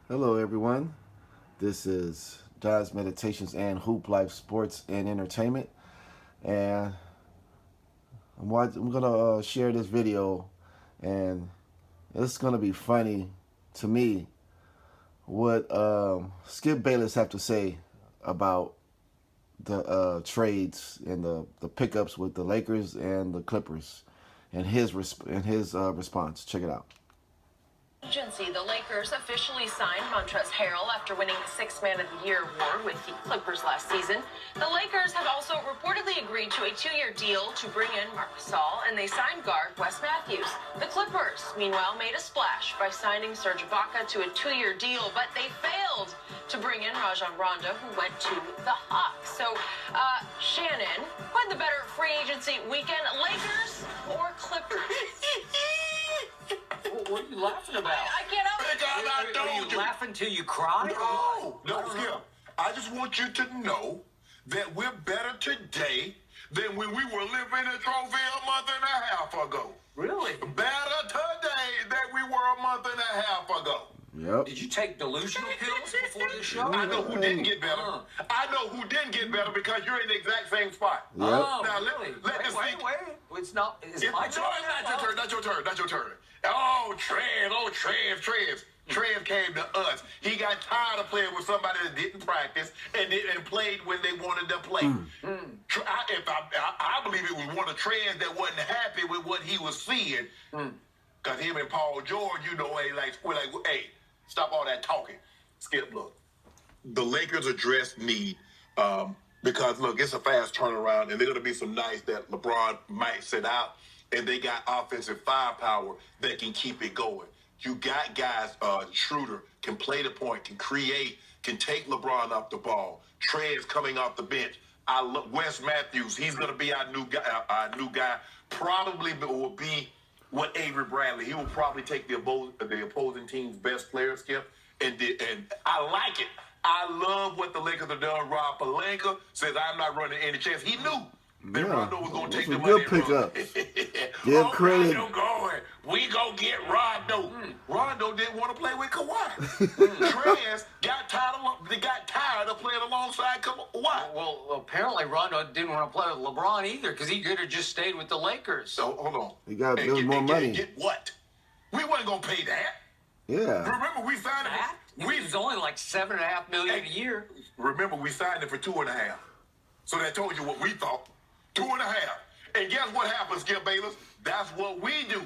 Hello, everyone. This is God's Meditations and Hoop Life Sports and Entertainment. And I'm going to share this video, and it's going to be funny to me what Skip Bayless have to say about the trades and the pickups with the Lakers and the Clippers and his response. Check it out. Agency, the Lakers officially signed Montrezl Harrell after winning the Sixth Man of the Year award with the Clippers last season. The Lakers have also reportedly agreed to a 2-year deal to bring in Marc Gasol, and they signed guard Wes Matthews. The Clippers, meanwhile, made a splash by signing Serge Ibaka to a 2-year deal, but they failed to bring in Rajon Rondo, who went to the Hawks. So, Shannon, who had the better free agency weekend, Lakers or Clippers? What are you laughing about? I can't help it. Because I Are told you you. laughing till you cry? No, Skip. I just want you to know that we're better today than when we were living a trophy a month and a half ago. Really? Better today than we were a month and a half ago. Yep. Did you take delusional pills before this show? I know who didn't get better. I know who didn't get better because you're in the exact same spot. Yep. Oh, Now, really? let this wait. sink- It's not. It's No, my it's turn. not your turn. Not your turn. Oh, Trev. Trev came to us. He got tired of playing with somebody that didn't practice and played when they wanted to play. I believe it was one of Trez that wasn't happy with what he was seeing. Because him and Paul George, we're like, hey, stop all that talking. Skip, look. The Lakers address need because, look, it's a fast turnaround, and there are going to be some nights that LeBron might sit out, and they got offensive firepower that can keep it going. You got guys, Schroeder can play the point, can create, can take LeBron off the ball. Trey is coming off the bench. I love Wes Matthews. He's going to be our new guy. Probably will be what Avery Bradley. He will probably take the opposing team's best player, Skip, and I like it. I love what the Lakers have done. Rob Pelinka says, I'm not running any chance. He knew that Rondo was going to take the money. Good pickup. Give credit. Rondo going. We go get Rondo. Rondo didn't want to play with Kawhi. Trez got tired of playing alongside Kawhi. Well, apparently Rondo didn't want to play with LeBron either because he could have just stayed with the Lakers. So hold on. He got more money. Get what? We wasn't gonna pay that. Yeah. Remember, we signed That? it. It was only like $7.5 million a year. Remember, we signed it for 2.5. So that told you what we thought. 2.5. And guess what happens, Skip Bayless? That's what we do.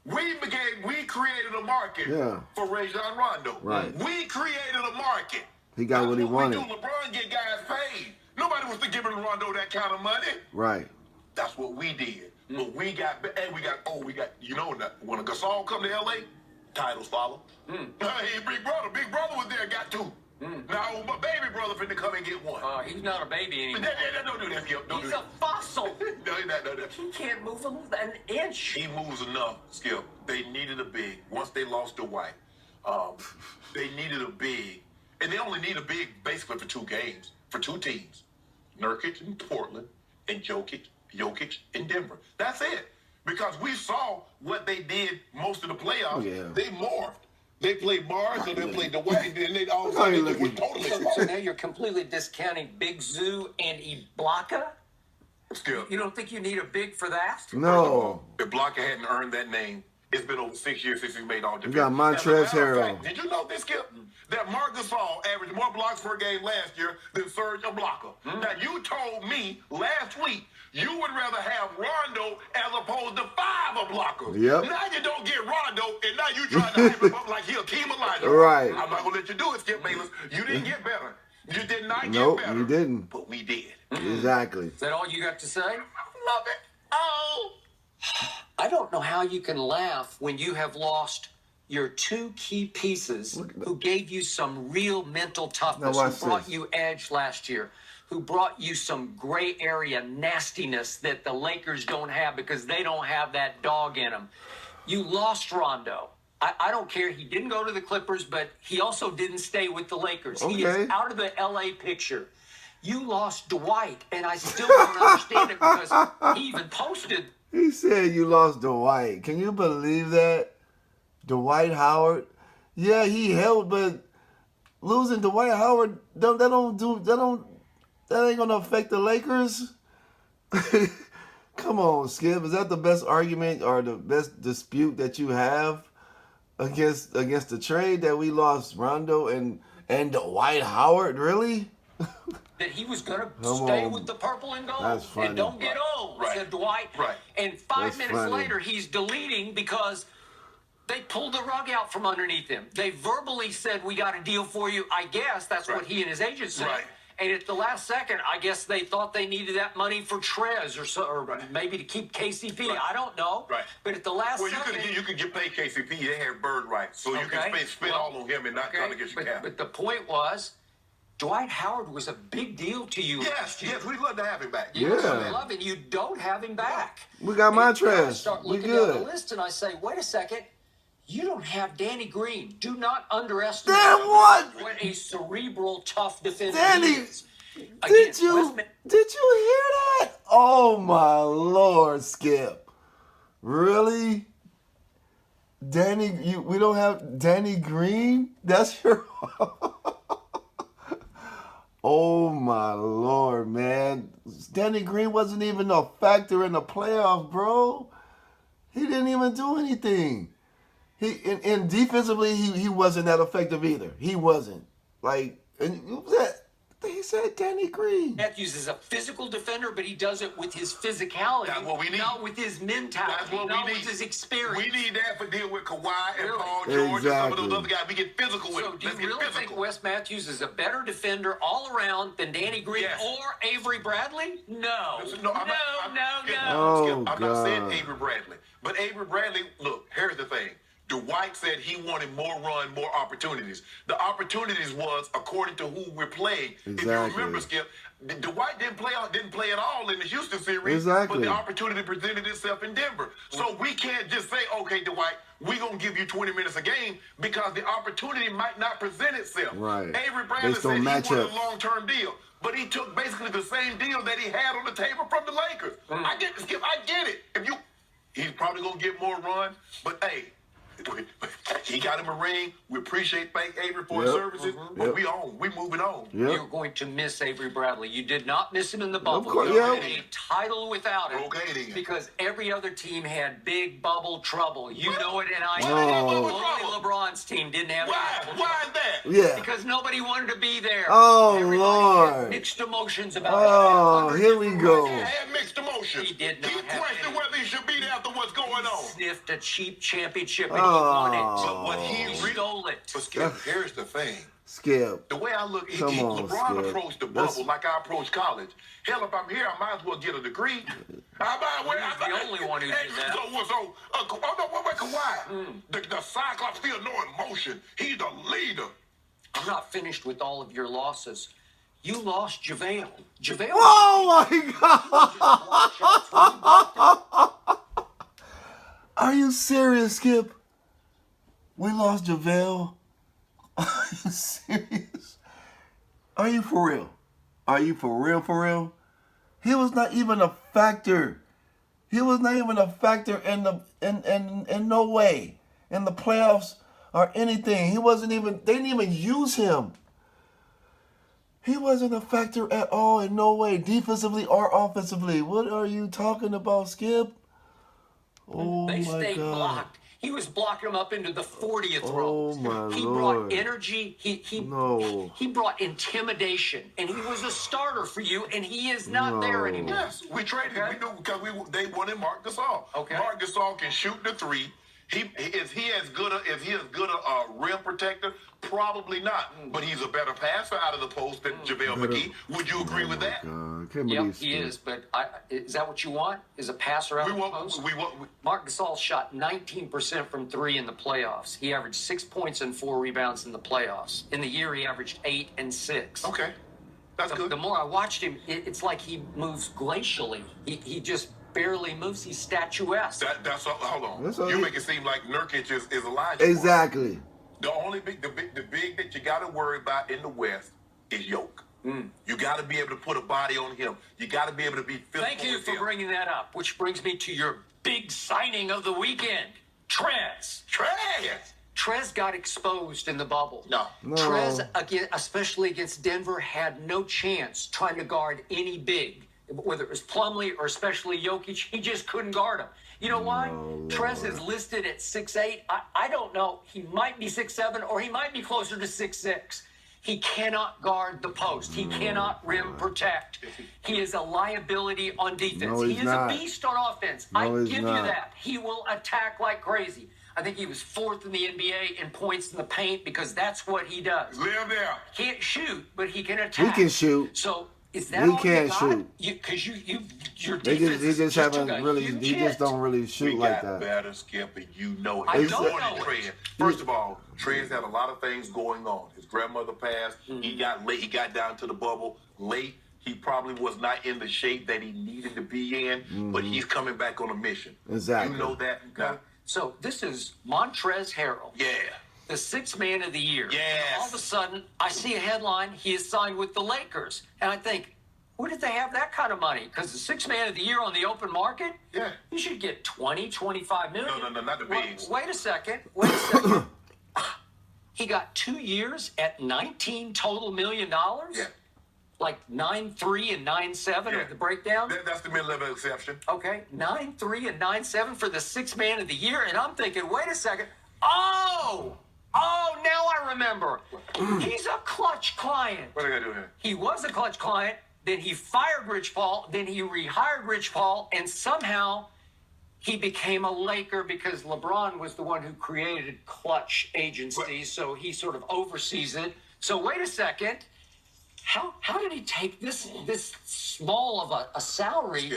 We created a market for Rajon Rondo. Right. We created a market. He got what he wanted. We do. LeBron get guys paid. Nobody was giving Rondo that kind of money. Right. That's what we did. But we got, when a Gasol come to LA, titles follow. Hey, Big Brother was there, got 2. Now my baby brother finna come and get 1. He's not a baby anymore. Don't do that, Skip. Don't He's do a that. fossil. No. He can't move an inch. He moves enough, Skip. They needed a big. Once they lost Dwight, they needed a big. And they only need a big basically for 2 games, for 2 teams. Nurkic in Portland and Jokic in Denver. That's it. Because we saw what they did most of the playoffs. Oh, yeah. They morphed. They played Mars and they played Dwight, and they all How you they were looking? totally So now you're completely discounting Big Zoo and Ibaka? Skip. You don't think you need a big for that? No. If Blocker hadn't earned that name, it's been over 6 years since he made all the You got Montrezl Harrell. Did you know this, Skip? That Marc Gasol averaged more blocks per game last year than Serge Ibaka. Now, you told me last week you would rather have Rondo as opposed to 5 blockers. Yep. Now you don't get Rondo, and now you trying to hype him up like he Akeem Olajuwon. Right. I'm not going to let you do it, Skip Bayless. You didn't get better. You did not Nope, get better. you didn't. But we did. Exactly. Is that all you got to say? Love it. Oh. I don't know how you can laugh when you have lost your 2 key pieces who gave you some real mental toughness, Now who watch brought this. you edge last year, who brought you some gray area nastiness that the Lakers don't have because they don't have that dog in them. You lost Rondo. I don't care. He didn't go to the Clippers, but he also didn't stay with the Lakers. He Okay. is out of the LA picture. You lost Dwight, and I still don't understand it because he even posted. He said you lost Dwight. Can you believe that? Dwight Howard. Yeah, he helped, but losing Dwight Howard, that ain't gonna affect the Lakers. Come on, Skip. Is that the best argument or the best dispute that you have against the trade that we lost Rondo and Dwight Howard? Really? That he was going to Come stay on. with the purple and gold That's funny. and don't get old, Right. said Dwight. Right. And 5 That's minutes funny. later, he's deleting because they pulled the rug out from underneath him. They verbally said, we got a deal for you. I guess that's what he and his agent said. Right. And at the last second, I guess they thought they needed that money for Trez or maybe to keep KCP. Right. I don't know. Right. But at the last Well, second... you could get paid KCP. They had bird rights, so you can spend all on him and not try to get your cap. But the point was, Dwight Howard was a big deal to you. Yes, we'd love to have him back. Yes, Yeah. I love it. You don't have him back. We got And I Montrez. start We looking down the good. list and I say, wait a second. You don't have Danny Green. Do not underestimate Damn what? a cerebral, tough defender Danny, he is. Did you hear that? Oh my Lord, Skip. Really? We don't have Danny Green? That's your Oh my Lord, man. Danny Green wasn't even a factor in the playoffs, bro. He didn't even do anything. And defensively, he wasn't that effective either. He wasn't. Like, and he said Danny Green. Matthews is a physical defender, but he does it with his physicality. That's what we need. Not with his mentality. That's what not we need. with his experience. We need that for deal with Kawhi and Really? Paul George and some of Exactly. those other guys. We get physical with So them. do you Let's get really physical. think Wes Matthews is a better defender all around than Danny Green Yes. or Avery Bradley? No. Listen, No, I'm not Oh, I'm not saying God. Avery Bradley. But Avery Bradley, look, here's the thing. Dwight said he wanted more run, more opportunities. The opportunities was according to who we're playing. If you Exactly. remember, Skip, Dwight didn't play at all in the Houston series. Exactly. But the opportunity presented itself in Denver. So we can't just say, okay, Dwight, we're going to give you 20 minutes a game because the opportunity might not present itself. Right. Avery Bradley Based said on he wanted matchups. a long-term deal. But he took basically the same deal that he had on the table from the Lakers. I get it. He's probably going to get more run. But, hey, he got him a ring. We thank Avery for his Yep. services. But we moving on. Yep. You're going to miss Avery Bradley. You did not miss him in the bubble. course, You yeah. had a title without him. Okay, then. Because every other team had big bubble trouble. You know it, and I Why know they it. had bubble Only trouble? LeBron's team didn't have Why? bubble Why trouble. is that? Yeah. Because nobody wanted to be there. Oh, Everybody Lord. had mixed emotions about Oh, it. here we go. He had mixed emotions. He did not He have questioned any. whether he should be there after what's going on. Sniffed a cheap championship and Oh. he won it. But what he Stole it. But Skip, here's the thing. Skip. The way I look, Come on, LeBron Skip. approached the That's- bubble like I approached college. Hell, if I'm here, I might as well get a degree. He's the only one who did that. Wait, Kawhi. The Cyclops feel no emotion. He's the leader. I'm not finished with all of your losses. You lost JaVale. JaVale. Oh my God! Are you serious, Skip? We lost JaVale. Are you serious? Are you for real? Are you for real? For real? He was not even a factor. He was not even a factor in no way in the playoffs or anything. He wasn't even. They didn't even use him. He wasn't a factor at all in no way, defensively or offensively. What are you talking about, Skip? Oh They my stayed God. blocked. He was blocking them up into the 40th Oh, rows. my He Lord. brought energy. He brought intimidation, and he was a starter for you, and he is not there No. anymore. Yes, we traded. We knew because they wanted Marc Gasol. Okay. Marc Gasol can shoot the three. Is he as good a rim protector? Probably not. But he's a better passer out of the post than JaVale McGee. Would you agree with that? God, I can't Yep, believe he Skip. is. But is that what you want? Is a passer out We of the want. post? We Marc Gasol shot 19% from three in the playoffs. He averaged 6 points and 4 rebounds in the playoffs. In the year, he averaged 8 and 6. okay. That's good. The more I watched him, it's like he moves glacially. He just barely moves. He's statuesque. That's all. Hold on. That's all You he- make it seem like Nurkic is Elijah. Exactly. The only big that you got to worry about in the West is Yoke. You got to be able to put a body on him. You got to be able to be physical. Thank you with for him. bringing that up, which brings me to your big signing of the weekend. Trez. Trash. Trez got exposed in the bubble. No. Trez, again, especially against Denver, had no chance trying to guard any big, whether it was Plumlee or especially Jokic. He just couldn't guard him. You know why? Trez is listed at 6'8". I don't know. He might be 6'7", or he might be closer to 6'6". He cannot guard the post. He cannot rim protect. He is a liability on defense. No, he he's is not. a beast on offense. No, I he's give not. you that. He will attack like crazy. I think he was 4th in the NBA in points in the paint because that's what he does. Live there. He can't shoot, but he can attack. He can shoot. So is that He all can't you got? shoot. Because your They defense just haven't took a really. huge He just hit. don't really shoot We like got that. better, Skip, and you know it. I You don't wanted know it. Trez. First of all, Trez had a lot of things going on. His grandmother passed. He got late. He got down to the bubble late. He probably was not in the shape that he needed to be in, but he's coming back on a mission. Exactly. You know that? Now, So this is Montrezl Harrell, yeah. the 6th man of the year. Yes. And all of a sudden, I see a headline, he is signed with the Lakers. And I think, where did they have that kind of money? Because the 6th man of the year on the open market, Yeah. you should get 20, 25 million. No, not the bigs. Wait a second. He got 2 years at 19 total $1 million? Yeah. Like 9.3 and 9.7 Yeah. of the breakdown? That's the mid-level exception. Okay, 9.3 and 9.7 for the 6th man of the year, and I'm thinking, wait a second. Oh, now I remember. He's a clutch client. What are they going to do here? He was a clutch client, then he fired Rich Paul, then he rehired Rich Paul, and somehow he became a Laker because LeBron was the one who created clutch agencies, so he sort of oversees it. So wait a second. How did he take this small of a salary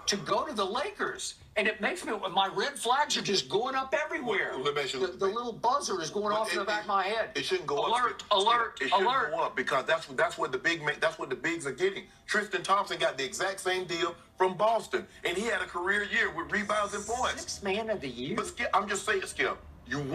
to go to the Lakers? And it makes me, my red flags are just going up everywhere. Well, let me ask you- The little buzzer is going off in the back of my head. It shouldn't go alert, up. Alert! It shouldn't Alert! go up because that's what the bigs are getting. Tristan Thompson got the exact same deal from Boston, and he had a career year with rebounds and points. 6th man of the year. But Skip, I'm just saying, Skip, you want.